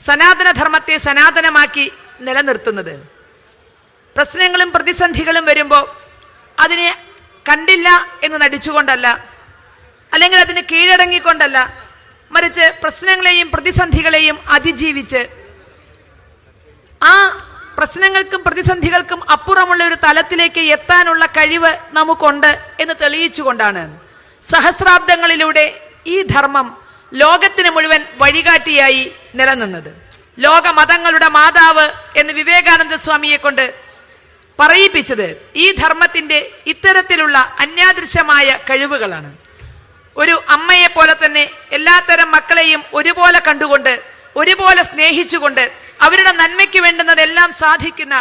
സനാതനധർമ്മത്തെ സനാതനമാക്കി നിലനിർത്തുന്നത്. പ്രശ്നങ്ങളും പ്രതിസന്ധികളും വരുമ്പോൾ അതിനെ കണ്ടില്ല എന്ന് നടിച്ചുകൊണ്ടല്ല, അല്ലെങ്കിൽ അതിന് കീഴടങ്ങിക്കൊണ്ടല്ല, മറിച്ച് പ്രശ്നങ്ങളെയും പ്രതിസന്ധികളെയും അതിജീവിച്ച് ആ പ്രശ്നങ്ങൾക്കും പ്രതിസന്ധികൾക്കും അപ്പുറമുള്ള ഒരു തലത്തിലേക്ക് എത്താനുള്ള കഴിവ് നമുക്കുണ്ട് എന്ന് തെളിയിച്ചുകൊണ്ടാണ് സഹസ്രാബ്ദങ്ങളിലൂടെ ഈ ധർമ്മം ലോകത്തിന് മുഴുവൻ വഴികാട്ടിയായി നിലനിന്നത്. ലോകമതങ്ങളുടെ മാതാവ് എന്ന് വിവേകാനന്ദ സ്വാമിയെ കൊണ്ട് പറയിപ്പിച്ചത് ഈ ധർമ്മത്തിൻ്റെ ഇത്തരത്തിലുള്ള അന്യാദൃശ്യമായ കഴിവുകളാണ്. ഒരു അമ്മയെ പോലെ തന്നെ എല്ലാത്തരം മക്കളെയും ഒരുപോലെ കണ്ടുകൊണ്ട്, ഒരുപോലെ സ്നേഹിച്ചുകൊണ്ട്, അവരുടെ നന്മയ്ക്ക് വേണ്ടുന്നതെല്ലാം സാധിക്കുന്ന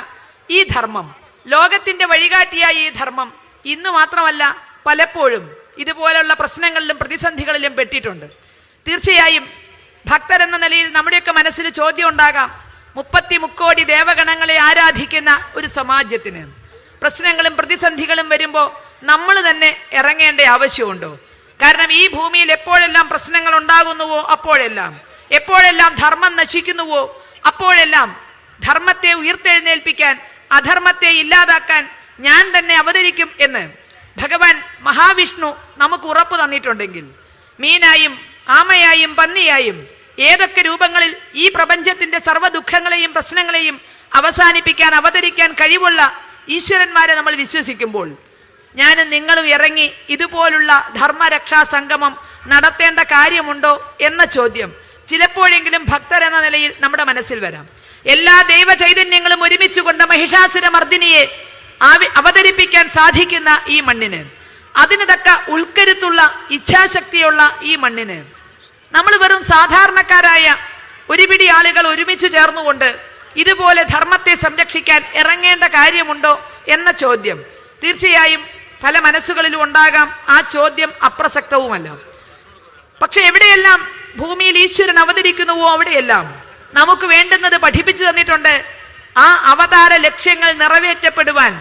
ഈ ധർമ്മം, ലോകത്തിൻ്റെ വഴികാട്ടിയായ ഈ ധർമ്മം ഇന്ന് മാത്രമല്ല പലപ്പോഴും ഇതുപോലുള്ള പ്രശ്നങ്ങളിലും പ്രതിസന്ധികളിലും പെട്ടിട്ടുണ്ട്. തീർച്ചയായും ഭക്തരെന്ന നിലയിൽ നമ്മുടെയൊക്കെ മനസ്സിൽ ചോദ്യം ഉണ്ടാകാം, 30 കോടി ദേവഗണങ്ങളെ ആരാധിക്കുന്ന ഒരു സമാജത്തിന് പ്രശ്നങ്ങളും പ്രതിസന്ധികളും വരുമ്പോൾ നമ്മൾ തന്നെ ഇറങ്ങേണ്ട ആവശ്യമുണ്ടോ? കാരണം ഈ ഭൂമിയിൽ എപ്പോഴെല്ലാം പ്രശ്നങ്ങൾ ഉണ്ടാകുന്നുവോ അപ്പോഴെല്ലാം, എപ്പോഴെല്ലാം ധർമ്മം നശിക്കുന്നുവോ അപ്പോഴെല്ലാം ധർമ്മത്തെ ഉയർത്തെഴുന്നേൽപ്പിക്കാൻ, അധർമ്മത്തെ ഇല്ലാതാക്കാൻ ഞാൻ തന്നെ അവതരിക്കും എന്ന് ഭഗവാൻ മഹാവിഷ്ണു നമുക്ക് ഉറപ്പ് തന്നിട്ടുണ്ടെങ്കിൽ, മീനായും ആമയായും പന്നിയായും ഏതൊക്കെ രൂപങ്ങളിൽ ഈ പ്രപഞ്ചത്തിന്റെ സർവ്വ ദുഃഖങ്ങളെയും പ്രശ്നങ്ങളെയും അവസാനിപ്പിക്കാൻ അവതരിക്കാൻ കഴിവുള്ള ഈശ്വരന്മാരെ നമ്മൾ വിശ്വസിക്കുമ്പോൾ, ഞാനും നിങ്ങളും ഇറങ്ങി ഇതുപോലുള്ള ധർമ്മരക്ഷാ സംഗമം നടത്തേണ്ട കാര്യമുണ്ടോ എന്ന ചോദ്യം ചിലപ്പോഴെങ്കിലും ഭക്തരെന്ന നിലയിൽ നമ്മുടെ മനസ്സിൽ വരാം. എല്ലാ ദൈവ ചൈതന്യങ്ങളും ഒരുമിച്ച് കൊണ്ട് മഹിഷാസുര മർദിനിയെ അവതരിപ്പിക്കാൻ സാധിക്കുന്ന ഈ മണ്ണിന്, അതിന് തക്ക ഉൾക്കരുത്തുള്ള ഇച്ഛാശക്തിയുള്ള ഈ മണ്ണിന് നമ്മൾ വെറും സാധാരണക്കാരായ ഒരുപിടി ആളുകൾ ഒരുമിച്ച് ചേർന്നുകൊണ്ട് ഇതുപോലെ ധർമ്മത്തെ സംരക്ഷിക്കാൻ ഇറങ്ങേണ്ട കാര്യമുണ്ടോ എന്ന ചോദ്യം തീർച്ചയായും പല മനസ്സുകളിലും ഉണ്ടാകാം. ആ ചോദ്യം അപ്രസക്തവുമല്ല. പക്ഷെ എവിടെയെല്ലാം ഭൂമിയിൽ ഈശ്വരൻ അവതരിക്കുന്നുവോ അവിടെയെല്ലാം നമുക്ക് വേണ്ടുന്നത് പഠിപ്പിച്ചു തന്നിട്ടുണ്ട്. ആ അവതാര ലക്ഷ്യങ്ങൾ നിറവേറ്റപ്പെടുവാൻ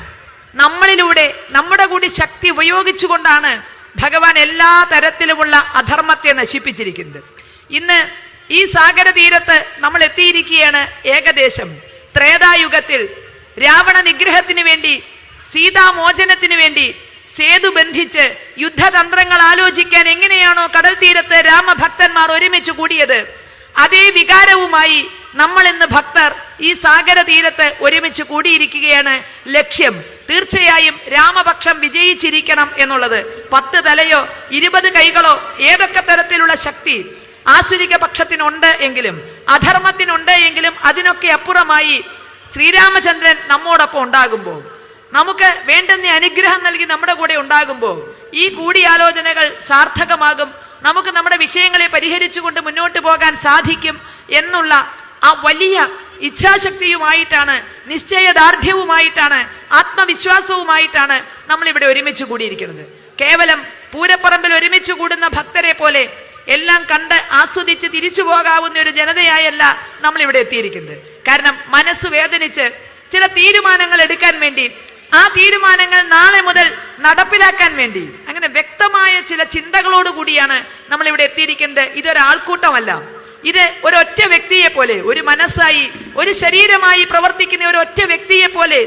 നമ്മളിലൂടെ നമ്മുടെ കൂടി ശക്തി ഉപയോഗിച്ചുകൊണ്ടാണ് ഭഗവാൻ എല്ലാ തരത്തിലുമുള്ള അധർമ്മത്തെ നശിപ്പിച്ചിരിക്കുന്നത്. ഇന്ന് ഈ സാഗര തീരത്ത് നമ്മൾ എത്തിയിരിക്കുകയാണ്. ഏകദേശം ത്രേതായുഗത്തിൽ രാവണ നിഗ്രഹത്തിന് വേണ്ടി, സീതാമോചനത്തിന് വേണ്ടി സേതു ബന്ധിച്ച് യുദ്ധതന്ത്രങ്ങൾ ആലോചിക്കാൻ എങ്ങനെയാണോ കടൽ തീരത്ത് രാമഭക്തന്മാർ ഒരുമിച്ച് കൂടിയത്, അതേ വികാരവുമായി നമ്മൾ ഇന്ന് ഭക്തർ ഈ സാഗര തീരത്ത് ഒരുമിച്ച് കൂടിയിരിക്കുകയാണ്. ലക്ഷ്യം തീർച്ചയായും രാമപക്ഷം വിജയിച്ചിരിക്കണം എന്നുള്ളത്. 10 തലയോ 20 കൈകളോ ഏതൊക്കെ തരത്തിലുള്ള ശക്തി ആസുരിക പക്ഷത്തിനുണ്ട് എങ്കിലും, അധർമ്മത്തിനുണ്ട് എങ്കിലും, അതിനൊക്കെ അപ്പുറമായി ശ്രീരാമചന്ദ്രൻ നമ്മോടൊപ്പം ഉണ്ടാകുമ്പോൾ, നമുക്ക് വേണ്ടുന്ന അനുഗ്രഹം നൽകി നമ്മുടെ കൂടെ ഉണ്ടാകുമ്പോൾ ഈ കൂടിയാലോചനകൾ സാർത്ഥകമാകും. നമുക്ക് നമ്മുടെ വിഷയങ്ങളെ പരിഹരിച്ചുകൊണ്ട് മുന്നോട്ട് പോകാൻ സാധിക്കും എന്നുള്ള ആ വലിയ ഇച്ഛാശക്തിയുമായിട്ടാണ്, നിശ്ചയദാർഢ്യവുമായിട്ടാണ്, ആത്മവിശ്വാസവുമായിട്ടാണ് നമ്മളിവിടെ ഒരുമിച്ച് കൂടിയിരിക്കുന്നത്. കേവലം പൂരപ്പറമ്പിൽ ഒരുമിച്ച് കൂടുന്ന ഭക്തരെ പോലെ എല്ലാം കണ്ട് ആസ്വദിച്ച് തിരിച്ചു പോകാവുന്ന ഒരു ജനതയായല്ല നമ്മളിവിടെ എത്തിയിരിക്കുന്നത്. കാരണം മനസ്സ് വേദനിച്ച് ചില തീരുമാനങ്ങൾ എടുക്കാൻ വേണ്ടി, ആ തീരുമാനങ്ങൾ നാളെ മുതൽ നടപ്പിലാക്കാൻ വേണ്ടി, അങ്ങനെ വ്യക്തമായ ചില ചിന്തകളോടുകൂടിയാണ് നമ്മളിവിടെ എത്തിയിരിക്കുന്നത്. ഇതൊരാൾക്കൂട്ടമല്ല. ഇത് ഒരൊറ്റ വ്യക്തിയെ പോലെ, ഒരു മനസ്സായി, ഒരു ശരീരമായി പ്രവർത്തിക്കുന്ന ഒരൊറ്റ വ്യക്തിയെ പോലെ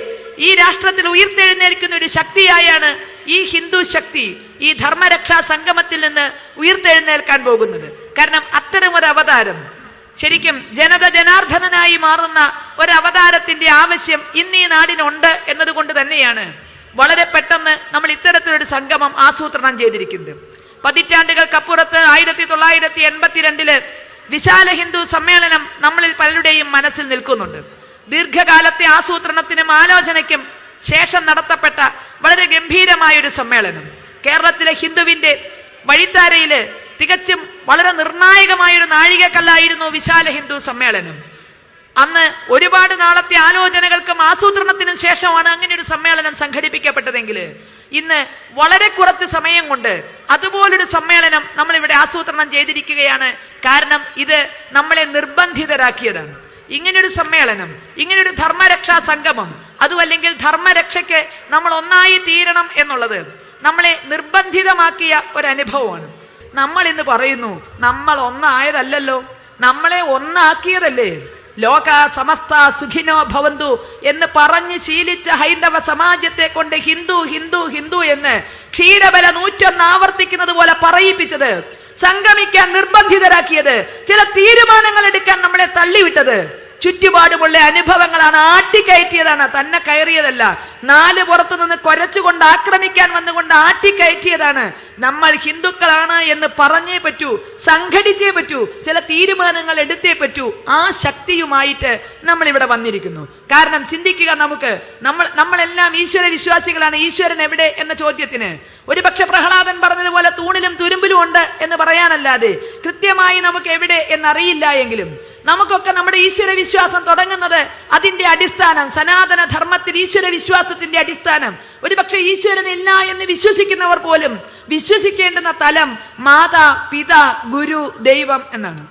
ഈ രാഷ്ട്രത്തിൽ ഉയർത്തെഴുന്നേൽക്കുന്ന ഒരു ശക്തിയായാണ് ഈ ഹിന്ദു ശക്തി ഈ ധർമ്മരക്ഷാ സംഗമത്തിൽ നിന്ന് ഉയർത്തെഴുന്നേൽക്കാൻ പോകുന്നത്. കാരണം അത്തരമൊരു അവതാരം, ശരിക്കും ജനത ജനാർദ്ദനായി മാറുന്ന ഒരവതാരത്തിന്റെ ആവശ്യം ഇന്ന് ഈ നാടിനുണ്ട് എന്നതുകൊണ്ട് തന്നെയാണ് വളരെ പെട്ടെന്ന് നമ്മൾ ഇത്തരത്തിലൊരു സംഗമം ആസൂത്രണം ചെയ്തിരിക്കുന്നത്. പതിറ്റാണ്ടുകൾക്കപ്പുറത്ത് 1982 വിശാല ഹിന്ദു സമ്മേളനം നമ്മളിൽ പലരുടെയും മനസ്സിൽ നിൽക്കുന്നുണ്ട്. ദീർഘകാലത്തെ ആസൂത്രണത്തിനും ആലോചനയ്ക്കും ശേഷം നടത്തപ്പെട്ട വളരെ ഗംഭീരമായൊരു സമ്മേളനം. കേരളത്തിലെ ഹിന്ദുവിന്റെ വഴിത്താരയില് തികച്ചും വളരെ നിർണായകമായൊരു നാഴികക്കല്ലായിരുന്നു വിശാല ഹിന്ദു സമ്മേളനം. അന്ന് ഒരുപാട് നാളത്തെ ആലോചനകൾക്കും ആസൂത്രണത്തിനും ശേഷമാണ് അങ്ങനെ ഒരു സമ്മേളനം സംഘടിപ്പിക്കപ്പെട്ടതെങ്കിൽ ഇന്ന് വളരെ കുറച്ച് സമയം കൊണ്ട് അതുപോലൊരു സമ്മേളനം നമ്മളിവിടെ ആസൂത്രണം ചെയ്തിരിക്കുകയാണ്. കാരണം ഇത് നമ്മളെ നിർബന്ധിതരാക്കിയതാണ്. ഇങ്ങനൊരു സമ്മേളനം, ഇങ്ങനൊരു ധർമ്മരക്ഷാ സംഗമം, അതുമല്ലെങ്കിൽ ധർമ്മരക്ഷയ്ക്ക് നമ്മൾ ഒന്നായി തീരണം എന്നുള്ളത് നമ്മളെ നിർബന്ധിതമാക്കിയ ഒരനുഭവമാണ്. നമ്മൾ ഇന്ന് പറയുന്നു നമ്മൾ ഒന്നായതല്ലല്ലോ, നമ്മളെ ഒന്നാക്കിയതല്ലേ. ലോക സമസ്ത സുഖിനോ ഭവന്തു എന്ന് പറഞ്ഞ് ശീലിച്ച ഹൈന്ദവ സമാജത്തെ കൊണ്ട് ഹിന്ദു ഹിന്ദു ഹിന്ദു എന്ന് ക്ഷീരബല 101 ആവർത്തിക്കുന്നത് പോലെ പറയിപ്പിച്ചത്, സംഗമിക്കാൻ നിർബന്ധിതരാക്കിയത്, ചില തീരുമാനങ്ങൾ എടുക്കാൻ നമ്മളെ തള്ളിവിട്ടത് ചുറ്റുപാടുമുള്ള അനുഭവങ്ങളാണ്. ആട്ടിക്കയറ്റിയതാണ്, തന്നെ കയറിയതല്ല. 4 പുറത്തു നിന്ന് കുരച്ചുകൊണ്ട് ആക്രമിക്കാൻ വന്നുകൊണ്ട് ആട്ടിക്കയറ്റിയതാണ്. നമ്മൾ ഹിന്ദുക്കളാണ് എന്ന് പറഞ്ഞേ പറ്റൂ, സംഘടിച്ചേ പറ്റൂ, ചില തീരുമാനങ്ങൾ എടുത്തേ പറ്റൂ. ആ ശക്തിയുമായിട്ട് നമ്മൾ ഇവിടെ വന്നിരിക്കുന്നു. കാരണം ചിന്തിക്കുക, നമ്മളെല്ലാം ഈശ്വര വിശ്വാസികളാണ്. ഈശ്വരൻ എവിടെ എന്ന ചോദ്യത്തിന് ഒരുപക്ഷെ പ്രഹ്ലാദൻ പറഞ്ഞതുപോലെ തൂണിലും തുരുമ്പിലും ഉണ്ട് എന്ന് പറയാനല്ലാതെ കൃത്യമായി നമുക്ക് എവിടെ എന്നറിയില്ല എങ്കിലും നമുക്കൊക്കെ നമ്മുടെ ഈശ്വര വിശ്വാസം തുടങ്ങുന്നത് അതിന്റെ അടിസ്ഥാനം, സനാതന ധർമ്മത്തിൽ ഈശ്വര വിശ്വാസത്തിന്റെ അടിസ്ഥാനം ഒരുപക്ഷെ ഈശ്വരനില്ല എന്ന് വിശ്വസിക്കുന്നവർ പോലും വിശ്വസിക്കേണ്ടുന്ന തലം മാതാ, പിതാ, ഗുരു, ദൈവം എന്നാണ്.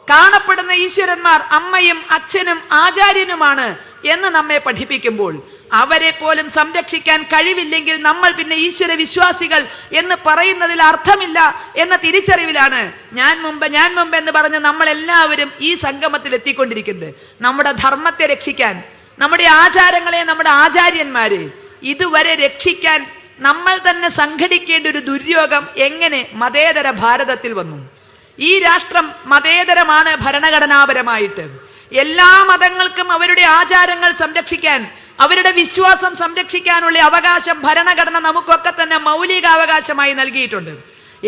കാണപ്പെടുന്ന ഈശ്വരന്മാർ അമ്മയും അച്ഛനും ആചാര്യനുമാണ് എന്ന് നമ്മെ പഠിപ്പിക്കുമ്പോൾ അവരെ പോലും സംരക്ഷിക്കാൻ കഴിവില്ലെങ്കിൽ നമ്മൾ പിന്നെ ഈശ്വര വിശ്വാസികൾ എന്ന് പറയുന്നതിൽ അർത്ഥമില്ല എന്ന തിരിച്ചറിവിലാണ് ഞാൻ മുമ്പ് എന്ന് പറഞ്ഞ് നമ്മൾ എല്ലാവരും ഈ സംഗമത്തിൽ എത്തിക്കൊണ്ടിരിക്കുന്നത്. നമ്മുടെ ധർമ്മത്തെ രക്ഷിക്കാൻ, നമ്മുടെ ആചാരങ്ങളെ, നമ്മുടെ ആചാര്യന്മാരെ ഇതുവരെ രക്ഷിക്കാൻ നമ്മൾ തന്നെ സംഘടിക്കേണ്ട ഒരു ദുര്യോഗം എങ്ങനെ മതേതര ഭാരതത്തിൽ വന്നു? ഈ രാഷ്ട്രം മതേതരമാണ് ഭരണഘടനാപരമായിട്ട്. എല്ലാ മതങ്ങൾക്കും അവരുടെ ആചാരങ്ങൾ സംരക്ഷിക്കാൻ, അവരുടെ വിശ്വാസം സംരക്ഷിക്കാനുള്ള അവകാശം ഭരണഘടന നമുക്കൊക്കെ തന്നെ മൗലിക അവകാശമായി നൽകിയിട്ടുണ്ട്.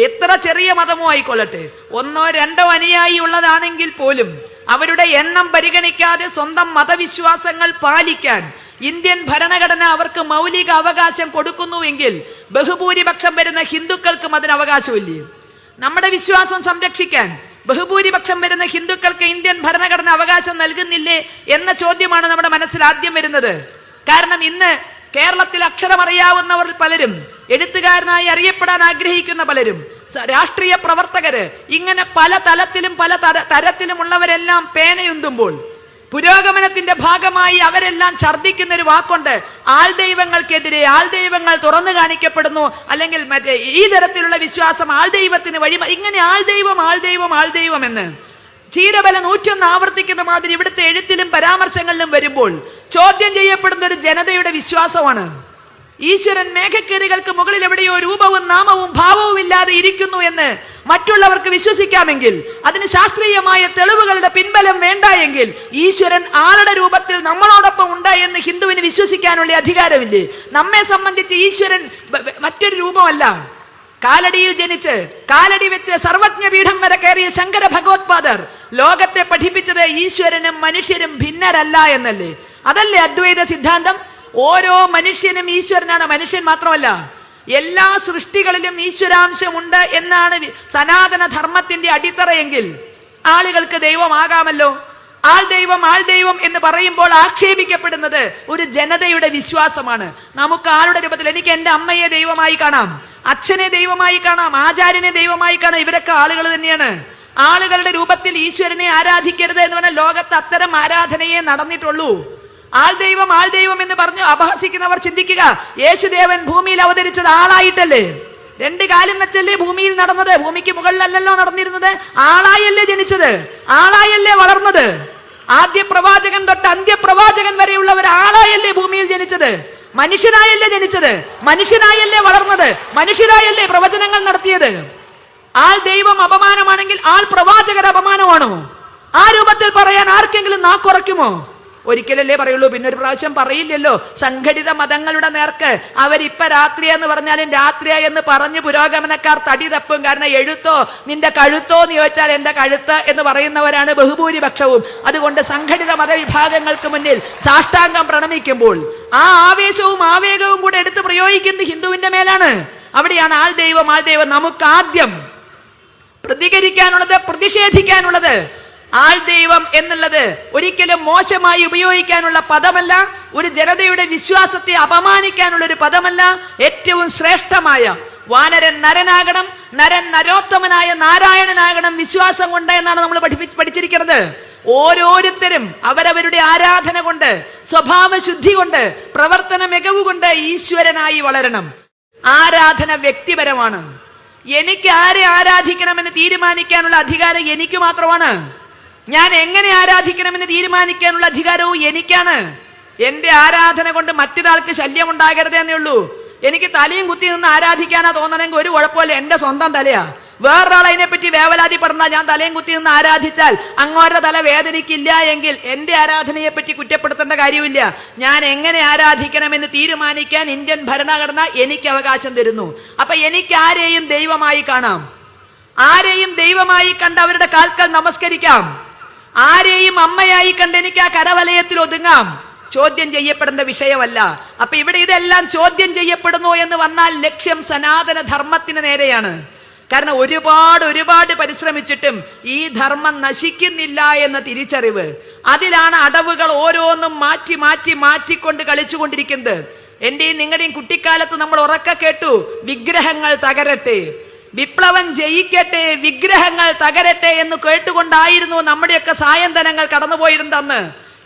എത്ര ചെറിയ മതമോ ആയിക്കൊള്ളട്ടെ, 1 or 2 അനുയായി ഉള്ളതാണെങ്കിൽ പോലും അവരുടെ എണ്ണം പരിഗണിക്കാതെ സ്വന്തം മതവിശ്വാസങ്ങൾ പാലിക്കാൻ ഇന്ത്യൻ ഭരണഘടന അവർക്ക് മൗലിക അവകാശം കൊടുക്കുന്നുവെങ്കിൽ ബഹുഭൂരിപക്ഷം വരുന്ന ഹിന്ദുക്കൾക്കും അതിന് അവകാശമില്ലേ? നമ്മുടെ വിശ്വാസം സംരക്ഷിക്കാൻ ബഹുഭൂരിപക്ഷം വരുന്ന ഹിന്ദുക്കൾക്ക് ഇന്ത്യൻ ഭരണഘടന അവകാശം നൽകുന്നില്ലേ എന്ന ചോദ്യമാണ് നമ്മുടെ മനസ്സിൽ ആദ്യം വരുന്നത്. കാരണം ഇന്ന് കേരളത്തിൽ അക്ഷരമറിയാവുന്നവർ പലരും, എഴുത്തുകാരനായി അറിയപ്പെടാൻ ആഗ്രഹിക്കുന്ന പലരും, രാഷ്ട്രീയ പ്രവർത്തകര്, ഇങ്ങനെ പല തലത്തിലും പല തരത്തിലുമുള്ളവരെല്ലാം പേനയുന്തുമ്പോൾ പുരോഗമനത്തിന്റെ ഭാഗമായി അവരെല്ലാം ഛർദ്ദിക്കുന്ന ഒരു വാക്കുണ്ട്, ആൾദൈവങ്ങൾക്കെതിരെ ആൾദൈവങ്ങൾ തുറന്നു കാണിക്കപ്പെടുന്നു, അല്ലെങ്കിൽ മറ്റേ ഈ തരത്തിലുള്ള വിശ്വാസം ആൾദൈവത്തിന് വഴി, ഇങ്ങനെ ആൾദൈവം ആൾദൈവം ആൾദൈവം എന്ന് ക്ഷീരബല 101 ആവർത്തിക്കുന്ന മാതിരി ഇവിടുത്തെ എഴുത്തിലും പരാമർശങ്ങളിലും വരുമ്പോൾ ചോദ്യം ചെയ്യപ്പെടുന്ന ഒരു ജനതയുടെ വിശ്വാസമാണ്. ഈശ്വരൻ മേഘക്കേറികൾക്ക് മുകളിൽ എവിടെയോ രൂപവും നാമവും ഭാവവും ഇല്ലാതെ ഇരിക്കുന്നു എന്ന് മറ്റുള്ളവർക്ക് വിശ്വസിക്കാമെങ്കിൽ, അതിന് ശാസ്ത്രീയമായ തെളിവുകളുടെ പിൻബലം വേണ്ട എങ്കിൽ ഈശ്വരൻ ആളുടെ രൂപത്തിൽ നമ്മളോടൊപ്പം ഉണ്ട് എന്ന് ഹിന്ദുവിന് വിശ്വസിക്കാനുള്ള അധികാരമില്ലേ? നമ്മെ സംബന്ധിച്ച് ഈശ്വരൻ മറ്റൊരു രൂപമല്ല. കാലടിയിൽ ജനിച്ച് കാലടി വെച്ച് സർവജ്ഞ പീഠം വരെ കയറിയ ശങ്കര ഭഗവത്പാദർ ലോകത്തെ പഠിപ്പിച്ചത് ഈശ്വരനും മനുഷ്യരും ഭിന്നരല്ല എന്നല്ലേ? അതല്ലേ അദ്വൈത സിദ്ധാന്തം? ഓരോ മനുഷ്യനും ഈശ്വരനാണ്. മനുഷ്യൻ മാത്രമല്ല, എല്ലാ സൃഷ്ടികളിലും ഈശ്വരാംശമുണ്ട് എന്നാണ് സനാതന ധർമ്മത്തിന്റെ അടിത്തറയെങ്കിൽ ആളുകൾക്ക് ദൈവമാകാമല്ലോ. ആൾദൈവം എന്ന് പറയുമ്പോൾ ആക്ഷേപിക്കപ്പെടുന്നത് ഒരു ജനതയുടെ വിശ്വാസമാണ്. നമുക്ക് ആളുടെ രൂപത്തിൽ, എനിക്ക് എൻ്റെ അമ്മയെ ദൈവമായി കാണാം, അച്ഛനെ ദൈവമായി കാണാം, ആചാര്യനെ ദൈവമായി കാണാം. ഇവരൊക്കെ ആളുകൾ തന്നെയാണ്. ആളുകളുടെ രൂപത്തിൽ ഈശ്വരനെ ആരാധിക്കരുത് എന്ന് പറഞ്ഞാൽ ലോകത്ത് അത്തരം ആരാധനയെ നടന്നിട്ടുള്ളൂ. ആൾദൈവം എന്ന് പറഞ്ഞ് അപഹസിക്കുന്നവർ ചിന്തിക്കുക, യേശുദേവൻ ഭൂമിയിൽ അവതരിച്ചത് ആളായിട്ടല്ലേ? 2 കാലും വെച്ചല്ലേ ഭൂമിയിൽ നടന്നത്? ഭൂമിക്ക് മുകളിലല്ലല്ലോ നടന്നിരുന്നത്. ആളായല്ലേ ജനിച്ചത്, ആളായല്ലേ വളർന്നത്. ആദ്യ പ്രവാചകൻ തൊട്ട് അന്ത്യപ്രവാചകൻ വരെയുള്ളവർ ആളായല്ലേ ഭൂമിയിൽ ജനിച്ചത്, മനുഷ്യനായല്ലേ ജനിച്ചത്, മനുഷ്യനായല്ലേ വളർന്നത്, മനുഷ്യരായല്ലേ പ്രവചനങ്ങൾ നടത്തിയത്. ആൾ ദൈവം അപമാനമാണെങ്കിൽ ആൾ പ്രവാചകർ അപമാനമാണോ? ആ രൂപത്തിൽ പറയാൻ ആർക്കെങ്കിലും നാക്കുറയ്ക്കുമോ? ഒരിക്കലല്ലേ പറയുള്ളൂ, പിന്നെ ഒരു പ്രാവശ്യം പറയില്ലല്ലോ. സംഘടിത മതങ്ങളുടെ നേർക്ക് അവരിപ്പ രാത്രി എന്ന് പറഞ്ഞാലും രാത്രിയ എന്ന് പറഞ്ഞ് പുരോഗമനക്കാർ തടി തപ്പും. കാരണം എഴുത്തോ നിന്റെ കഴുത്തോ എന്ന് ചോദിച്ചാൽ എൻ്റെ കഴുത്ത് എന്ന് പറയുന്നവരാണ് ബഹുഭൂരിപക്ഷവും. അതുകൊണ്ട് സംഘടിത മതവിഭാഗങ്ങൾക്ക് മുന്നിൽ സാഷ്ടാംഗം പ്രണമിക്കുമ്പോൾ ആ ആവേശവും ആവേഗവും കൂടെ എടുത്ത് പ്രയോഗിക്കുന്നത് ഹിന്ദുവിന്റെ മേലാണ്. അവിടെയാണ് ആൾദൈവം. നമുക്ക് ആദ്യം പ്രതികരിക്കാനുള്ളത്, പ്രതിഷേധിക്കാനുള്ളത്. ആൾദൈവം എന്നുള്ളത് ഒരിക്കലും മോശമായി ഉപയോഗിക്കാനുള്ള പദമല്ല, ഒരു ജനതയുടെ വിശ്വാസത്തെ അപമാനിക്കാനുള്ള ഒരു പദമല്ല. ഏറ്റവും ശ്രേഷ്ഠമായ വാനരൻ നരനാകണം, നരൻ നരോത്തമനായ നാരായണനാകണം വിശ്വാസം കൊണ്ട് എന്നാണ് നമ്മൾ പഠിച്ചിരിക്കുന്നത്. ഓരോരുത്തരും അവരവരുടെ ആരാധന കൊണ്ട്, സ്വഭാവശുദ്ധി കൊണ്ട്, പ്രവർത്തന മികവ് കൊണ്ട് ഈശ്വരനായി വളരണം. ആരാധന വ്യക്തിപരമാണ്. എനിക്ക് ആരെ ആരാധിക്കണമെന്ന് തീരുമാനിക്കാനുള്ള അധികാരം എനിക്ക് മാത്രമാണ്. ഞാൻ എങ്ങനെ ആരാധിക്കണമെന്ന് തീരുമാനിക്കാനുള്ള അധികാരവും എനിക്കാണ്. എന്റെ ആരാധന കൊണ്ട് മറ്റൊരാൾക്ക് ശല്യം ഉണ്ടാകരുതേ എന്നേ ഉള്ളൂ. എനിക്ക് തലയും കുത്തി നിന്ന് ആരാധിക്കാനാ തോന്നണമെങ്കിൽ ഒരു കുഴപ്പമില്ല, എന്റെ സ്വന്തം തലയാ. വേറൊരാൾ അതിനെപ്പറ്റി വേവലാതിപ്പെടുന്ന ഞാൻ തലയും കുത്തി നിന്ന് ആരാധിച്ചാൽ അങ്ങോരുടെ തല വേദനിക്കില്ല എങ്കിൽ എന്റെ ആരാധനയെ പറ്റി കുറ്റപ്പെടുത്തേണ്ട കാര്യമില്ല. ഞാൻ എങ്ങനെ ആരാധിക്കണമെന്ന് തീരുമാനിക്കാൻ ഇന്ത്യൻ ഭരണഘടന എനിക്ക് അവകാശം തരുന്നു. അപ്പൊ എനിക്ക് ആരെയും ദൈവമായി കാണാം, ആരെയും ദൈവമായി കണ്ട് അവരുടെ കാൽക്കൽ നമസ്കരിക്കാം, ആരെയും അമ്മയായി കണ്ട് എനിക്ക് ആ കരവലയത്തിൽ ഒതുങ്ങാം. ചോദ്യം ചെയ്യപ്പെടേണ്ട വിഷയമല്ല. അപ്പൊ ഇവിടെ ഇതെല്ലാം ചോദ്യം ചെയ്യപ്പെടുന്നു എന്ന് വന്നാൽ ലക്ഷ്യം സനാതന ധർമ്മത്തിന് നേരെയാണ്. കാരണം ഒരുപാട് പരിശ്രമിച്ചിട്ടും ഈ ധർമ്മം നശിക്കുന്നില്ല എന്ന തിരിച്ചറിവ്, അതിലാണ് അടവുകൾ ഓരോന്നും മാറ്റിക്കൊണ്ട് കളിച്ചുകൊണ്ടിരിക്കുന്നത്. എന്റെയും നിങ്ങളുടെയും കുട്ടിക്കാലത്ത് നമ്മൾ ഉറക്കെ കേട്ടു, വിഗ്രഹങ്ങൾ തകരട്ടെ, വിപ്ലവം ജയിക്കട്ടെ, വിഗ്രഹങ്ങൾ തകരട്ടെ എന്ന് കേട്ടുകൊണ്ടായിരുന്നു നമ്മുടെയൊക്കെ സായന്തനങ്ങൾ കടന്നുപോയിരുന്നെന്ന്.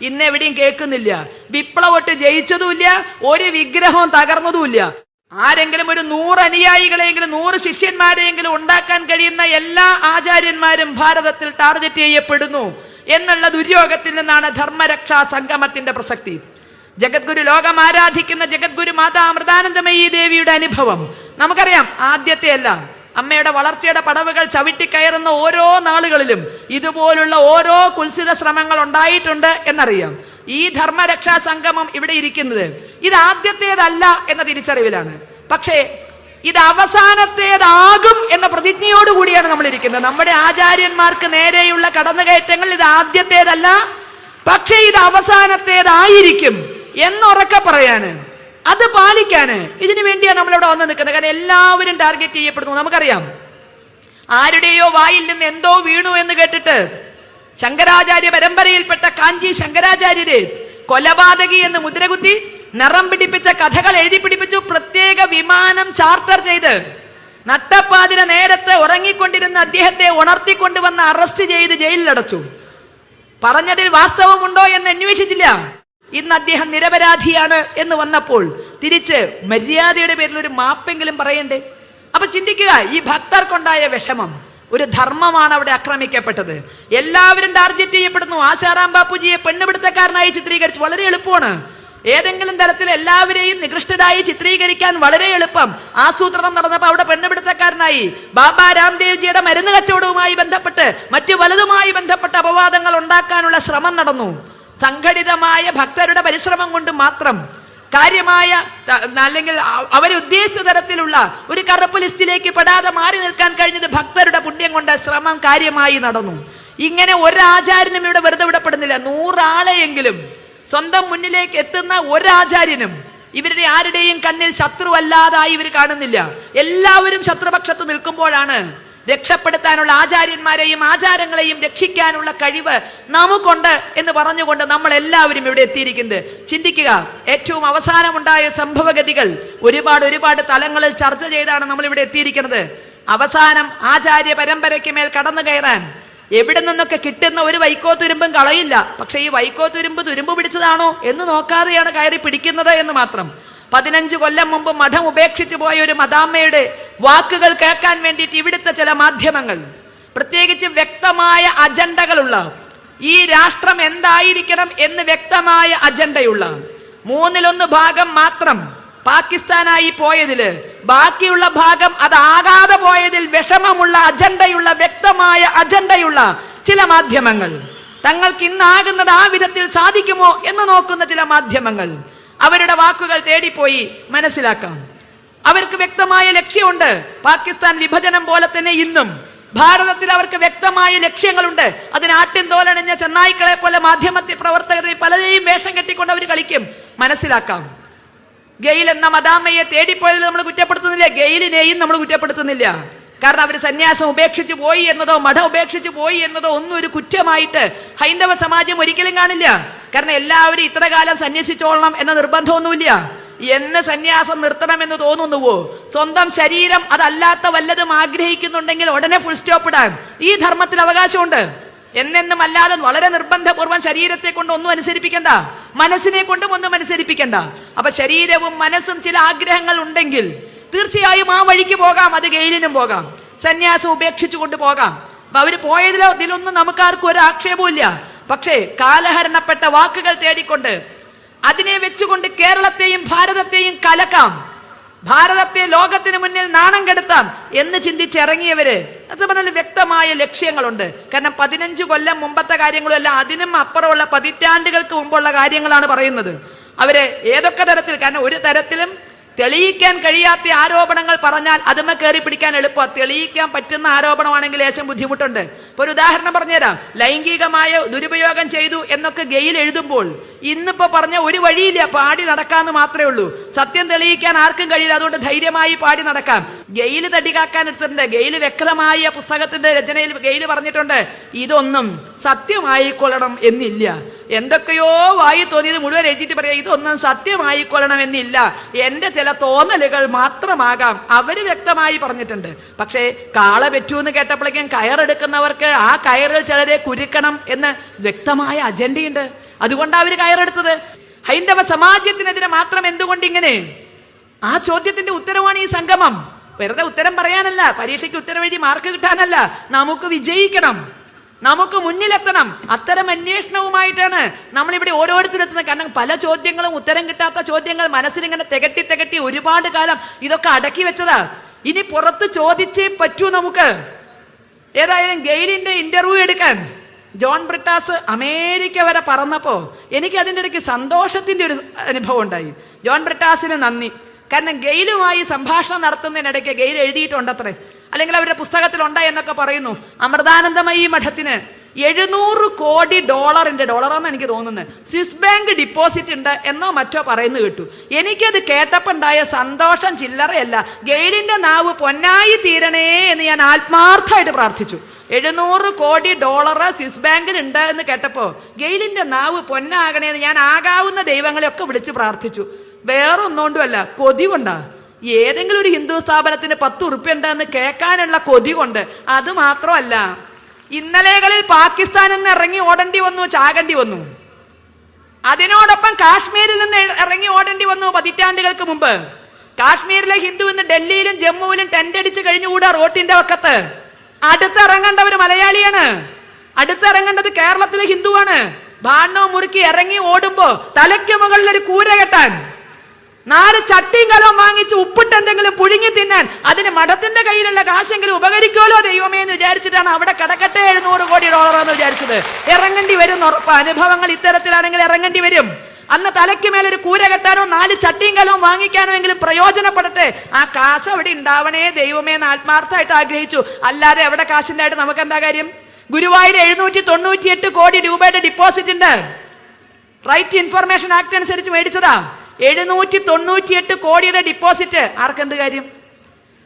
ഇന്നെവിടെയും കേൾക്കുന്നില്ല. വിപ്ലവോട്ട് ജയിച്ചതുമില്ല, ഒരു വിഗ്രഹവും തകർന്നതുമില്ല. ആരെങ്കിലും ഒരു 100 അനുയായികളെങ്കിലും 100 ശിഷ്യന്മാരെയെങ്കിലും ഉണ്ടാക്കാൻ കഴിയുന്ന എല്ലാ ആചാര്യന്മാരും ഭാരതത്തിൽ ടാർഗറ്റ് ചെയ്യപ്പെടുന്നു എന്നുള്ള ദുര്യോഗത്തിൽ നിന്നാണ് ധർമ്മരക്ഷാ സംഗമത്തിന്റെ പ്രസക്തി. ജഗദ്ഗുരു, ലോകം ആരാധിക്കുന്ന ജഗദ്ഗുരു മാതാ അമൃതാനന്ദമയി ദേവിയുടെ അനുഭവം നമുക്കറിയാം. ആദ്യത്തെ അല്ല, അമ്മയുടെ വളർച്ചയുടെ പടവുകൾ ചവിട്ടിക്കയറുന്ന ഓരോ നാളുകളിലും ഇതുപോലുള്ള ഓരോ കുൽസിത ശ്രമങ്ങൾ ഉണ്ടായിട്ടുണ്ട് എന്നറിയാം. ഈ ധർമ്മരക്ഷാ സംഗമം ഇവിടെ ഇരിക്കുന്നത് ഇത് ആദ്യത്തേതല്ല എന്ന തിരിച്ചറിവിലാണ്. പക്ഷേ ഇത് അവസാനത്തേതാകും എന്ന പ്രതിജ്ഞയോടുകൂടിയാണ് നമ്മൾ ഇരിക്കുന്നത്. നമ്മുടെ ആചാര്യന്മാർക്ക് നേരെയുള്ള കടന്നുകയറ്റങ്ങൾ ഇത് ആദ്യത്തേതല്ല, പക്ഷേ ഇത് അവസാനത്തേതായിരിക്കും എന്നുറക്കെ പറയാന്, അത് പാലിക്കാന്, ഇതിനു വേണ്ടിയാണ് നമ്മളിവിടെ വന്ന് നിൽക്കുന്നത്. കാരണം എല്ലാവരും ടാർഗറ്റ് ചെയ്യപ്പെടുന്നു. നമുക്കറിയാം, ആരുടെയോ വായിൽ നിന്ന് എന്തോ വീണു എന്ന് കേട്ടിട്ട് ശങ്കരാചാര്യ പരമ്പരയിൽപ്പെട്ട കാഞ്ചി ശങ്കരാചാര്യര് കൊലപാതകി എന്ന് മുദ്രകുത്തി നിറം പിടിപ്പിച്ച കഥകൾ എഴുതി പിടിപ്പിച്ചു. പ്രത്യേക വിമാനം ചാർട്ടർ ചെയ്ത് നട്ടപ്പാതിര നേരത്തെ ഉറങ്ങിക്കൊണ്ടിരുന്ന അദ്ദേഹത്തെ ഉണർത്തിക്കൊണ്ടുവന്ന് അറസ്റ്റ് ചെയ്ത് ജയിലിലടച്ചു. പറഞ്ഞതിൽ വാസ്തവമുണ്ടോ എന്ന് അന്വേഷിച്ചില്ല. ഇന്ന് അദ്ദേഹം നിരപരാധിയാണ് എന്ന് വന്നപ്പോൾ തിരിച്ച് മര്യാദയുടെ പേരിൽ ഒരു മാപ്പെങ്കിലും പറയണ്ടേ? അപ്പൊ ചിന്തിക്കുക, ഈ ഭക്തർക്കുണ്ടായ വിഷമം, ഒരു ധർമ്മമാണ് അവിടെ ആക്രമിക്കപ്പെട്ടത്. എല്ലാവരും ടാർഗറ്റ് ചെയ്യപ്പെടുന്നു. ആശാറാം ബാപ്പുജിയെ പെണ്ണുപിടുത്തക്കാരനായി ചിത്രീകരിച്ചു. വളരെ എളുപ്പമാണ്. ഏതെങ്കിലും തരത്തിൽ എല്ലാവരെയും നികൃഷ്ടരായി ചിത്രീകരിക്കാൻ വളരെ എളുപ്പം. ആസൂത്രണം നടന്നപ്പോൾ അവിടെ പെണ്ണുപിടുത്തക്കാരനായി. ബാബ രാംദേവ്ജിയുടെ മരുന്ന് കച്ചവടവുമായി ബന്ധപ്പെട്ട് മറ്റു പലതുമായി ബന്ധപ്പെട്ട അപവാദങ്ങൾ ഉണ്ടാക്കാനുള്ള ശ്രമം നടന്നു. സംഘടിതമായ ഭക്തരുടെ പരിശ്രമം കൊണ്ട് മാത്രം കാര്യമായ അല്ലെങ്കിൽ അവരുദ്ദേശിച്ച തരത്തിലുള്ള ഒരു കറുപ്പ് ലിസ്റ്റിലേക്ക് പെടാതെ മാറി നിൽക്കാൻ കഴിഞ്ഞത് ഭക്തരുടെ പുണ്യം കൊണ്ട് ശ്രമം കാര്യമായി നടന്നു. ഇങ്ങനെ ഒരാചാര്യനും ഇവിടെ വെറുതെ വിടപ്പെടുന്നില്ല. 100 ആളെയെങ്കിലും സ്വന്തം മുന്നിലേക്ക് എത്തുന്ന ഒരാചാര്യനും ഇവരുടെ ആരുടെയും കണ്ണിൽ ശത്രുവല്ലാതായി ഇവർ കാണുന്നില്ല. എല്ലാവരും ശത്രുപക്ഷത്ത് നിൽക്കുമ്പോഴാണ് രക്ഷപ്പെടുത്താനുള്ള ആചാര്യന്മാരെയും ആചാരങ്ങളെയും രക്ഷിക്കാനുള്ള കഴിവ് നമുക്കുണ്ട് എന്ന് പറഞ്ഞുകൊണ്ട് നമ്മൾ എല്ലാവരും ഇവിടെ എത്തിയിരിക്കുന്നത്. ചിന്തിക്കുക, ഏറ്റവും അവസാനമുണ്ടായ സംഭവഗതികൾ ഒരുപാട് തലങ്ങളിൽ ചർച്ച ചെയ്താണ് നമ്മൾ ഇവിടെ എത്തിയിരിക്കുന്നത്. അവസാനം ആചാര്യ പരമ്പരയ്ക്ക് മേൽ കടന്നു കയറാൻ എവിടെ നിന്നൊക്കെ കിട്ടുന്ന ഒരു വൈക്കോത്തുരുമ്പും കളയില്ല. പക്ഷെ ഈ വൈക്കോത്തുരുമ്പ് തുരുമ്പ് പിടിച്ചതാണോ എന്ന് നോക്കാതെയാണ് കയറി പിടിക്കുന്നത് എന്ന് മാത്രം. 15 കൊല്ലം മുമ്പ് മഠം ഉപേക്ഷിച്ചു പോയ ഒരു മദാമ്മയുടെ വാക്കുകൾ കേൾക്കാൻ വേണ്ടിയിട്ട് ഇവിടുത്തെ ചില മാധ്യമങ്ങൾ, പ്രത്യേകിച്ച് വ്യക്തമായ അജണ്ടകളുള്ള, ഈ രാഷ്ട്രം എന്തായിരിക്കണം എന്ന് വ്യക്തമായ അജണ്ടയുള്ള 1/3 ഭാഗം മാത്രം പാകിസ്ഥാനായി പോയതില് ബാക്കിയുള്ള ഭാഗം അതാകാതെ പോയതിൽ വിഷമമുള്ള അജണ്ടയുള്ള, വ്യക്തമായ അജണ്ടയുള്ള ചില മാധ്യമങ്ങൾ, തങ്ങൾക്ക് ഇന്നാകുന്നത് ആ വിധത്തിൽ സാധിക്കുമോ എന്ന് നോക്കുന്ന ചില മാധ്യമങ്ങൾ, അവരുടെ വാക്കുകൾ തേടിപ്പോയി മനസ്സിലാക്കാം. അവർക്ക് വ്യക്തമായ ലക്ഷ്യമുണ്ട്. പാകിസ്ഥാൻ വിഭജനം പോലെ തന്നെ ഇന്നും ഭാരതത്തിൽ അവർക്ക് വ്യക്തമായ ലക്ഷ്യങ്ങളുണ്ട്. അതിന് ആട്ടിൻ തോലണിഞ്ഞ ചെന്നായ്ക്കളെ പോലെ മാധ്യമത്തിൽ പ്രവർത്തകരെ പലരെയും വേഷം കെട്ടിക്കൊണ്ട് അവർ കളിക്കും. മനസ്സിലാക്കാം. ഗെയിൽ എന്ന മദാമ്മയെ തേടിപ്പോയതിൽ നമ്മൾ കുറ്റപ്പെടുത്തുന്നില്ല, ഗെയിലിനെയും നമ്മൾ കുറ്റപ്പെടുത്തുന്നില്ല. കാരണം അവർ സന്യാസം ഉപേക്ഷിച്ചു പോയി എന്നതോ മഠം ഉപേക്ഷിച്ചു പോയി എന്നതോ ഒന്നും ഒരു കുറ്റമായിട്ട് ഹൈന്ദവ സമാജം ഒരിക്കലും കാണില്ല. കാരണം എല്ലാവരും ഇത്ര കാലം സന്യസിച്ചോളണം എന്ന നിർബന്ധമൊന്നുമില്ല. എന്ന് സന്യാസം നിർത്തണമെന്ന് തോന്നുന്നുവോ, സ്വന്തം ശരീരം അതല്ലാത്ത വല്ലതും ആഗ്രഹിക്കുന്നുണ്ടെങ്കിൽ ഉടനെ ഫുൾ സ്റ്റോപ്പ് ഇടാൻ ഈ ധർമ്മത്തിൽ അവകാശമുണ്ട്. എന്നെന്നും അല്ലാതെ വളരെ നിർബന്ധപൂർവ്വം ശരീരത്തെ കൊണ്ട് ഒന്നും അനുസരിപ്പിക്കണ്ട, മനസ്സിനെ കൊണ്ടും ഒന്നും അനുസരിപ്പിക്കണ്ട. അപ്പൊ ശരീരവും മനസ്സും ചില ആഗ്രഹങ്ങൾ ഉണ്ടെങ്കിൽ തീർച്ചയായും ആ വഴിക്ക് പോകാം. അത് ഗെയിലിനും പോകാം, സന്യാസം ഉപേക്ഷിച്ചു കൊണ്ട് പോകാം. അവർ പോയതിലോ ഇതിലൊന്നും നമുക്കാർക്കും ഒരു ആക്ഷേപമില്ല. പക്ഷേ കാലഹരണപ്പെട്ട വാക്കുകൾ തേടിക്കൊണ്ട് അതിനെ വെച്ചുകൊണ്ട് കേരളത്തെയും ഭാരതത്തെയും കലക്കാം, ഭാരതത്തെ ലോകത്തിന് മുന്നിൽ നാണം കെടുത്താം എന്ന് ചിന്തിച്ചിറങ്ങിയവര് അത് പറഞ്ഞാൽ വ്യക്തമായ ലക്ഷ്യങ്ങളുണ്ട്. കാരണം 15 കൊല്ലം മുമ്പത്തെ കാര്യങ്ങളും അല്ല, അതിനും അപ്പുറമുള്ള പതിറ്റാണ്ടുകൾക്ക് മുമ്പുള്ള കാര്യങ്ങളാണ് പറയുന്നത്. അവര് ഏതൊക്കെ തരത്തിൽ, കാരണം ഒരു തരത്തിലും തെളിയിക്കാൻ കഴിയാത്ത ആരോപണങ്ങൾ പറഞ്ഞാൽ അതുമ കയറി പിടിക്കാൻ എളുപ്പം. തെളിയിക്കാൻ പറ്റുന്ന ആരോപണമാണെങ്കിൽ ലേശം ബുദ്ധിമുട്ടുണ്ട്. ഇപ്പൊ ഒരു ഉദാഹരണം പറഞ്ഞുതരാം. ലൈംഗികമായ ദുരുപയോഗം ചെയ്തു എന്നൊക്കെ ഗെയിൽ എഴുതുമ്പോൾ ഇന്നിപ്പോ പറഞ്ഞ ഒരു വഴിയില്ല, പാടി നടക്കാന്ന് മാത്രമേ ഉള്ളൂ. സത്യം തെളിയിക്കാൻ ആർക്കും കഴിയില്ല, അതുകൊണ്ട് ധൈര്യമായി പാടി നടക്കാം. ഗെയിൽ തടികാക്കാൻ എടുത്തിട്ടുണ്ട്. ഗെയിൽ വ്യക്തമായ പുസ്തകത്തിന്റെ രചനയിൽ ഗെയിൽ പറഞ്ഞിട്ടുണ്ട്, ഇതൊന്നും സത്യമായിക്കൊള്ളണം എന്നില്ല. എന്തൊക്കെയോ വായി തോന്നിയത് മുഴുവൻ എഴുതിയിട്ട് പറയാം, ഇതൊന്നും സത്യമായിക്കൊള്ളണം എന്നില്ല, എന്റെ ചില തോന്നലുകൾ മാത്രമാകാം. അവര് വ്യക്തമായി പറഞ്ഞിട്ടുണ്ട്. പക്ഷേ കാള പെറ്റൂന്ന് കേട്ടപ്പോഴേക്കും കയറെടുക്കുന്നവർക്ക് ആ കയറിൽ ചിലരെ കുരുക്കണം എന്ന് വ്യക്തമായ അജണ്ടയുണ്ട്. അതുകൊണ്ടാണ് അവര് കയറെടുത്തത്. ഹൈന്ദവ സമാജത്തിനെതിരെ മാത്രം എന്തുകൊണ്ട് ഇങ്ങനെ? ആ ചോദ്യത്തിന്റെ ഉത്തരവാണ് ഈ സംഗമം. വെറുതെ ഉത്തരം പറയാനല്ല, പരീക്ഷയ്ക്ക് ഉത്തരം എഴുതി മാർക്ക് കിട്ടാനല്ല, നമുക്ക് വിജയിക്കണം, നമുക്ക് മുന്നിലെത്തണം. അത്തരം അന്വേഷണവുമായിട്ടാണ് നമ്മളിവിടെ ഓരോരുത്തരെത്തുന്നത്. കാരണം പല ചോദ്യങ്ങളും ഉത്തരം കിട്ടാത്ത ചോദ്യങ്ങൾ മനസ്സിലിങ്ങനെ തികട്ടി ഒരുപാട് കാലം ഇതൊക്കെ അടക്കി വെച്ചതാ. ഇനി പുറത്ത് ചോദിച്ചേ പറ്റൂ നമുക്ക്. ഏതായാലും ഗെയിലിന്റെ ഇന്റർവ്യൂ എടുക്കാൻ ജോൺ ബ്രിട്ടാസ് അമേരിക്ക വരെ പറന്നപ്പോ എനിക്ക് അതിൻ്റെ ഇടയ്ക്ക് സന്തോഷത്തിന്റെ ഒരു അനുഭവം ഉണ്ടായി. ജോൺ ബ്രിട്ടാസിന് നന്ദി. കാരണം ഗെയിലുമായി സംഭാഷണം നടത്തുന്നതിനിടയ്ക്ക് ഗെയിൽ എഴുതിയിട്ടുണ്ടത്രേ, അല്ലെങ്കിൽ അവരുടെ പുസ്തകത്തിലുണ്ട് എന്നൊക്കെ പറയുന്നു. അമൃതാനന്ദമയി മഠത്തിന് $700 കോടി ഡോളറാന്ന് എനിക്ക് തോന്നുന്നത് സ്വിസ് ബാങ്ക് ഡിപ്പോസിറ്റ് ഉണ്ട് എന്നോ മറ്റോ പറയുന്നു കേട്ടു. എനിക്കത് കേട്ടപ്പോൾ ഉണ്ടായ സന്തോഷം ചില്ലറയല്ല. ഗെയിലിന്റെ നാവ് പൊന്നായി തീരണേ എന്ന് ഞാൻ ആത്മാർത്ഥമായിട്ട് പ്രാർത്ഥിച്ചു. $700 കോടി സ്വിസ് ബാങ്കിൽ ഉണ്ട് എന്ന് കേട്ടപ്പോ ഗെയിലിന്റെ നാവ് പൊന്നാകണേന്ന് ഞാൻ ആകാവുന്ന ദൈവങ്ങളെയൊക്കെ വിളിച്ച് പ്രാർത്ഥിച്ചു. വേറെ ഒന്നുകൊണ്ടുമല്ല, കൊതി കൊണ്ടാ. ഏതെങ്കിലും ഒരു ഹിന്ദു സ്ഥാപനത്തിന് 10 ഉറുപ്പ്യ ഉണ്ടെന്ന് കേൾക്കാനുള്ള കൊതി കൊണ്ട്. അത് മാത്രമല്ല, ഇന്നലെകളിൽ പാകിസ്ഥാനിൽ നിന്ന് ഇറങ്ങി ഓടേണ്ടി വന്നു, ചാകേണ്ടി വന്നു. അതിനോടൊപ്പം കാശ്മീരിൽ നിന്ന് ഇറങ്ങി ഓടേണ്ടി വന്നു പതിറ്റാണ്ടുകൾക്ക് മുമ്പ്. കാശ്മീരിലെ ഹിന്ദു ഇന്ന് ഡൽഹിയിലും ജമ്മുവിലും ടെന്റ് അടിച്ച് കഴിഞ്ഞുകൂടാ റോട്ടിന്റെ വക്കത്ത്. അടുത്തിറങ്ങേണ്ടവർ മലയാളിയാണ്, അടുത്തിറങ്ങേണ്ടത് കേരളത്തിലെ ഹിന്ദുവാണ്. ഭാണ്ഡവും മുറുക്കി ഇറങ്ങി ഓടുമ്പോ തലയ്ക്ക് മുകളിൽ ഒരു കൂര കെട്ടാൻ, 4 ചട്ടിയും കലവും വാങ്ങിച്ച് ഉപ്പിട്ട് എന്തെങ്കിലും പുഴുങ്ങി തിന്നാൻ, അതിന് മഠത്തിന്റെ കയ്യിലുള്ള കാശെങ്കിലും ഉപകരിക്കുമല്ലോ ദൈവമേ എന്ന് വിചാരിച്ചിട്ടാണ് അവിടെ കിടക്കട്ടെ $700 കോടി എന്ന് വിചാരിച്ചത്. ഇറങ്ങേണ്ടി വരും ഉറപ്പ്. അനുഭവങ്ങൾ ഇത്തരത്തിലാണെങ്കിൽ ഇറങ്ങേണ്ടി വരും. അന്ന് തലയ്ക്ക് മേലൊരു കൂര കെട്ടാനോ 4 ചട്ടിയും കലവും വാങ്ങിക്കാനോ എങ്കിലും പ്രയോജനപ്പെടട്ടെ. ആ കാശ് അവിടെ ഉണ്ടാവണേ ദൈവമേ എന്ന് ആത്മാർത്ഥമായിട്ട് ആഗ്രഹിച്ചു. അല്ലാതെ എവിടെ കാശുണ്ടായിട്ട് നമുക്ക് എന്താ കാര്യം? ഗുരുവായൂർ 798 കോടി രൂപയുടെ ഡിപ്പോസിറ്റ് ഉണ്ട്. റൈറ്റ് ഇൻഫർമേഷൻ ആക്ട് അനുസരിച്ച് മേടിച്ചതാ. 798 കോടിയുടെ ഡിപ്പോസിറ്റ്. ആർക്കെന്ത് കാര്യം?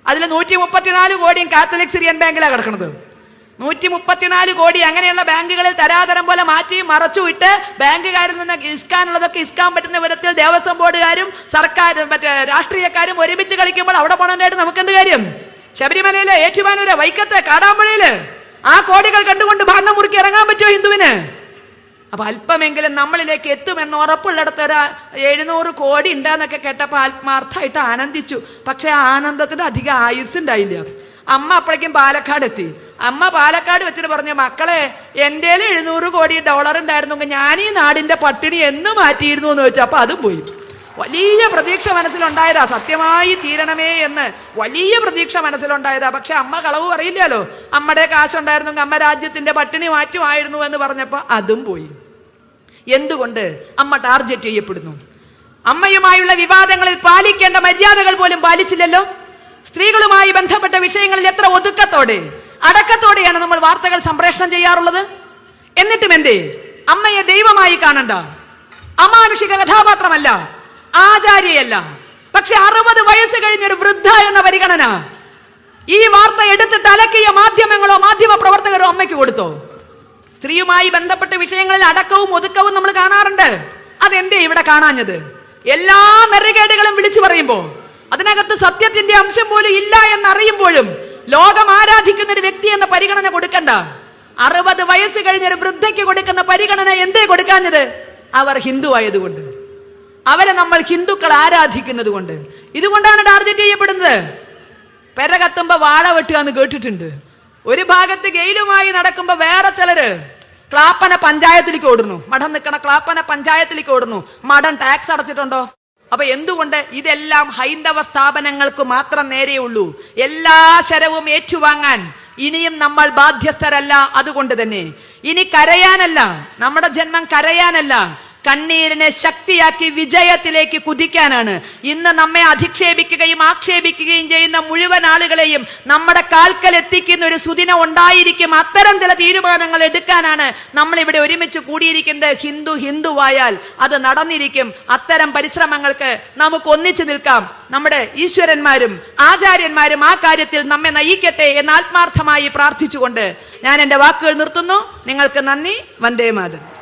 അതിൽ 134 കോടിയും കാത്തലിക് സിറിയൻ ബാങ്കിലാണ് കിടക്കുന്നത്. 134 കോടി അങ്ങനെയുള്ള ബാങ്കുകളിൽ തരാതരം പോലെ മാറ്റി മറച്ചു വിട്ട് ബാങ്കുകാരിൽ നിന്ന് ഇസ്കാനുള്ളതൊക്കെ ഇസ്കാൻ പറ്റുന്ന വിധത്തിൽ ദേവസ്വം ബോർഡുകാരും സർക്കാരും മറ്റേ രാഷ്ട്രീയക്കാരും ഒരുമിച്ച് കളിക്കുമ്പോൾ അവിടെ പോകേണ്ടതായിട്ട് നമുക്കെന്ത് കാര്യം? ശബരിമലയിലെ, ഏറ്റുമാനൂര്, വൈക്കത്ത്, കാടാമ്പുഴയില് ആ കോടികൾ കണ്ടുകൊണ്ട് ഭാണ്ഡം മുറുക്കി ഇറങ്ങാൻ പറ്റുമോ ഹിന്ദുവിന്? അപ്പൊ അല്പമെങ്കിലും നമ്മളിലേക്ക് എത്തുമെന്ന് ഉറപ്പുള്ളിടത്ത് ഒരു 700 കോടി ഉണ്ടാന്നൊക്കെ കേട്ടപ്പോൾ ആത്മാർത്ഥമായിട്ട് ആനന്ദിച്ചു. പക്ഷെ ആ ആനന്ദത്തിന് അധികം ആയുസ് ഉണ്ടായില്ല. അമ്മ അപ്പോഴേക്കും പാലക്കാട് എത്തി. അമ്മ പാലക്കാട് വെച്ചിട്ട് പറഞ്ഞു, മക്കളെ എൻ്റെ 700 കോടി ഉണ്ടായിരുന്നെങ്കിൽ ഞാൻ ഈ നാടിന്റെ പട്ടിണി എന്ന് മാറ്റിയിരുന്നു എന്ന് വെച്ചു. അപ്പൊ അതും പോയി. വലിയ പ്രതീക്ഷ മനസ്സിലുണ്ടായതാ, സത്യമായി തീരണമേ എന്ന് വലിയ പ്രതീക്ഷ മനസ്സിലുണ്ടായതാ. പക്ഷെ അമ്മ കളവ് പറയില്ലല്ലോ. അമ്മയുടെ കാശുണ്ടായിരുന്നെങ്കിൽ അമ്മ രാജ്യത്തിന്റെ പട്ടിണി മാറ്റുമായിരുന്നു എന്ന് പറഞ്ഞപ്പോ അതും പോയി. എന്തുകൊണ്ട്? അമ്മ ടാർഗറ്റ് ചെയ്യപ്പെടുന്നു. അമ്മയുമായുള്ള വിവാദങ്ങളിൽ പാലിക്കേണ്ട മര്യാദകൾ പോലും പാലിച്ചില്ലല്ലോ. സ്ത്രീകളുമായി ബന്ധപ്പെട്ട വിഷയങ്ങളിൽ എത്ര ഒതുക്കത്തോടെ അടക്കത്തോടെയാണ് നമ്മൾ വാർത്തകൾ സംപ്രേഷണം ചെയ്യാറുള്ളത്. എന്നിട്ടും എന്തേ അമ്മയെ ദൈവമായി കാണണ്ട? അമാനുഷിക കഥാപാത്രമല്ല, ആചാര്യയല്ല, പക്ഷെ 60 വയസ്സ് കഴിഞ്ഞൊരു വൃദ്ധ എന്ന പരിഗണന ഈ വാർത്ത എടുത്തിട്ട് അലക്കിയ മാധ്യമങ്ങളോ മാധ്യമ പ്രവർത്തകരോ അമ്മയ്ക്ക് കൊടുത്തോ? സ്ത്രീയുമായി ബന്ധപ്പെട്ട വിഷയങ്ങളിൽ അടക്കവും ഒതുക്കവും നമ്മൾ കാണാറുണ്ട്. അതെന്തേ ഇവിടെ കാണാഞ്ഞത്? എല്ലാ നെറുകേടുകളും വിളിച്ചു പറയുമ്പോ അതിനകത്ത് സത്യത്തിന്റെ അംശം പോലും ഇല്ല എന്നറിയുമ്പോഴും ലോകം ആരാധിക്കുന്ന ഒരു വ്യക്തി എന്ന പരിഗണന കൊടുക്കണ്ട. 60 വയസ്സ് കഴിഞ്ഞൊരു വൃദ്ധയ്ക്ക് കൊടുക്കുന്ന പരിഗണന എന്തേ കൊടുക്കാഞ്ഞത്? അവർ ഹിന്ദു ആയതുകൊണ്ട്, അവരെ നമ്മൾ ഹിന്ദുക്കൾ ആരാധിക്കുന്നത് കൊണ്ട്. ഇതുകൊണ്ടാണ് ടാർഗറ്റ് ചെയ്യപ്പെടുന്നത്. പെര കത്തുമ്പോ വാഴ വെട്ടുക എന്ന് കേട്ടിട്ടുണ്ട്. ഒരു ഭാഗത്ത് ഗെയിലുമായി നടക്കുമ്പോ വേറെ ചിലര് ക്ലാപ്പന പഞ്ചായത്തിലേക്ക് ഓടുന്നു. മഠം നിൽക്കണ ക്ലാപ്പന പഞ്ചായത്തിലേക്ക് ഓടുന്നു. മഠം ടാക്സ് അടച്ചിട്ടുണ്ടോ? അപ്പൊ എന്തുകൊണ്ട്? ഇതെല്ലാം ഹൈന്ദവ സ്ഥാപനങ്ങൾക്ക് മാത്രം നേരെയുള്ളൂ. എല്ലാ ശരവും ഏറ്റുവാങ്ങാൻ ഇനിയും നമ്മൾ ബാധ്യസ്ഥരല്ല. അതുകൊണ്ട് തന്നെ ഇനി കരയാനല്ല, നമ്മുടെ ജന്മം കരയാനല്ല, കണ്ണീരിനെ ശക്തിയാക്കി വിജയത്തിലേക്ക് കുതിക്കാനാണ്. ഇന്ന് നമ്മെ അധിക്ഷേപിക്കുകയും ആക്ഷേപിക്കുകയും ചെയ്യുന്ന മുഴുവൻ ആളുകളെയും നമ്മുടെ കാൽക്കൽ എത്തിക്കുന്ന ഒരു സുദിനം ഉണ്ടായിരിക്കും. അത്തരം ചില തീരുമാനങ്ങൾ എടുക്കാനാണ് നമ്മൾ ഇവിടെ ഒരുമിച്ച് കൂടിയിരിക്കുന്നത്. ഹിന്ദുവായാൽ അത് നടന്നിരിക്കും. അത്തരം പരിശ്രമങ്ങൾക്ക് നമുക്ക് ഒന്നിച്ചു നിൽക്കാം. നമ്മുടെ ഈശ്വരന്മാരും ആചാര്യന്മാരും ആ കാര്യത്തിൽ നമ്മെ നയിക്കട്ടെ എന്ന് ആത്മാർത്ഥമായി പ്രാർത്ഥിച്ചുകൊണ്ട് ഞാൻ എൻ്റെ വാക്കുകൾ നിർത്തുന്നു. നിങ്ങൾക്ക് നന്ദി. വന്ദേ മാതരം.